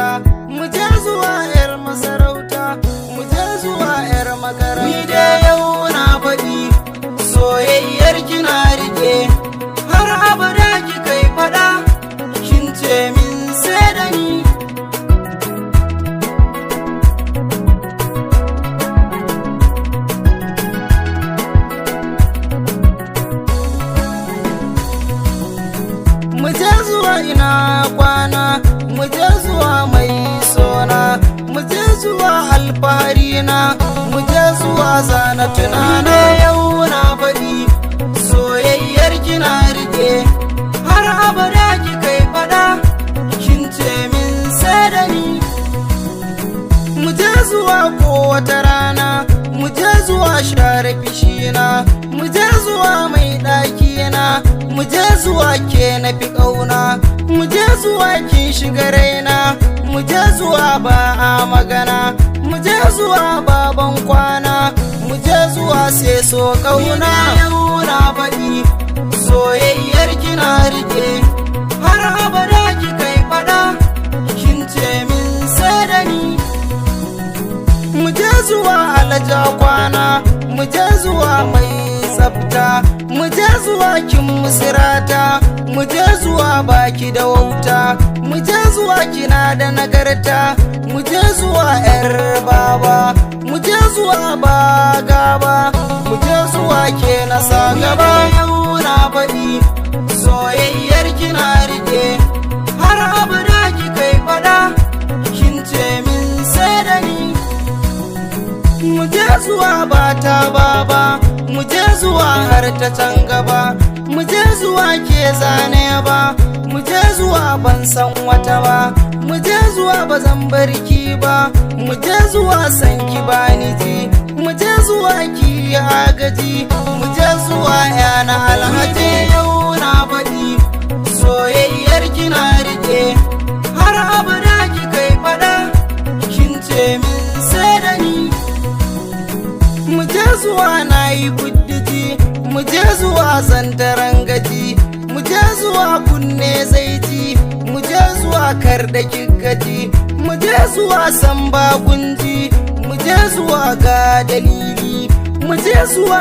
mata, mu je zuwa yar masarauta, mu je zuwa yar makaranta. Ni da yau na faɗi soyayyar kina rike, har abada ki kai faɗa, kin ce min sai da ni. Mu je zuwa ina kwana, mu je zuwa mai sona, mu je zuwa alfahari na, mu je zuwa zana tunana. Yau na faɗi soyayyar kina rike, har abada ki kai faɗa, kin ce min sai da ni. Mu je zuwa kowace rana, mu je zuwa share fishina, mu je zuwa mai ɗakina, mu je zuwa ke na fi ƙauna, mu je zuwa kin shiga raina, mu je zuwa ba a magana, mu je zuwa baban kwana, mu je zuwa sai so ƙauna. Yau na faɗi soyayyar kina rike, har abada ki kai faɗa, kin ce min sai da ni. Mu je zuwa alaja kwana, mu je zuwa mai tsafta, mu je zuwa kin musirata, mu je zuwa baki da wauta, mu je zuwa kina da nagarta, mu je zuwa yar baba, mu je zuwa ba gaba, mu je zuwa ke na sa gaba. Yau na faɗi soyayyar kina rike, har abada ki kai faɗa, kin ce min sai da ni. Mu je zuwa bata baba, mu je zuwa har ta can gaba, mu je zuwa ke zane ba, mu je zuwa ban san wata ba, mu je zuwa ba zan barki ba, mu je zuwa san ki bani ji, mu je zuwa ki agaji, mu je zuwa yana alhaji. Yau na faɗi soyayyar kina rike, har abada ki kai faɗa, kin ce min sai da ni. Mu je zuwa na yi kuddiji, mu je zuwa zantaran gaji, mu je zuwa kunne zaiti, mu je zuwa kar da kikaji, mu je zuwa samba kunji, mu je zuwa ga dalili, mu je zuwa